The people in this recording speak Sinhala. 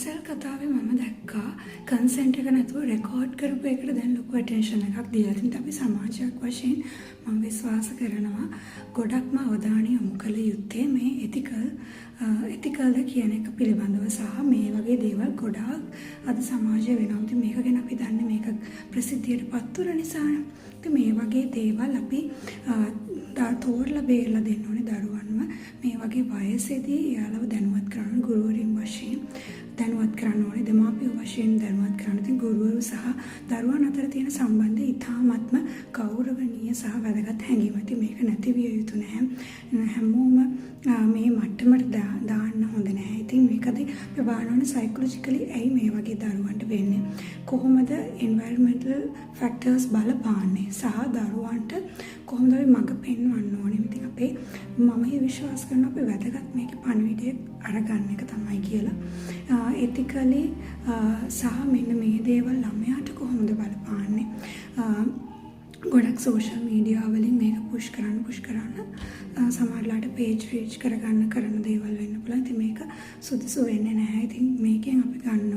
පන්සල් කතාවේ මම දැක්කා කන්සෙන්ට් එක නැතුව රෙකෝඩ් කරපු එකට දැන් ලොකු ඇටෙන්ෂන් එකක් දීලා තියෙනවා. අපි සමාජයක් වශයෙන් මම විශ්වාස කරනවා ගොඩක්ම අවධානය යොමු කළ යුත්තේ මේ එතිකල්ද කියන එක පිළිබඳව සහ මේ වගේ දේවල් ගොඩාක් අද සමාජයේ වෙනවා. ඉතින් මේක ගැන අපි දන්නේ මේක ප්‍රසිද්ධියට පත් වුණ නිසානේ. ඉතින් මේ වගේ දේවල් අපි තෝරලා බේරලා දෙන්න ඕනේ දරුවන්ව. මේ වගේ වයසේදී එයාලව දැනුවත් කරන්න ගුරුවරින් වශයෙන් දැනුවත් කරන්න ඕනේ. දෙමාපියෝ වශයෙන් දැනුවත් කරන්න. ඉතින් ගුරුවරු සහ දරුවන් අතර තියෙන සම්බන්ධය ඉතාමත්ම ගෞරවනීය සහ වැදගත් හැඟීමක්. ඉතින් මේක නැති විය යුතු නැහැ. හැමෝම මේ මට්ටමට දාන්න හොඳ නැහැ. ඉතින් මේකදී අපි බලන්න සයිකොලොජිකලි ඇයි මේ වගේ දරුවන්ට වෙන්නේ? කොහොමද එන්වයරන්මන්ටල් ෆැක්ටර්ස් බලපාන්නේ? සහ දරුවන්ට කොහොමද අපි මඟ පෙන්වන්න ඕනේ? ඉතින් අපේ මම විශ්වාස කරනවා අපි වැදගත් මේකේ පණිවිඩය අරගන්න එක තමයි කියලා. එතිකලි සහ මෙන්න මේ දේවල් ළමයාට කොහොමද බලපාන්නේ? ගොඩක් සෝෂල් මීඩියා වලින් මේක පුෂ් කරන්න සමහරලාට පේජ් රීච් කරගන්න කරන දේවල් වෙන්න පුළුවන්. ඉතින් මේක සුදුසු වෙන්නේ නැහැ. ඉතින් මේකෙන් අපි ගන්න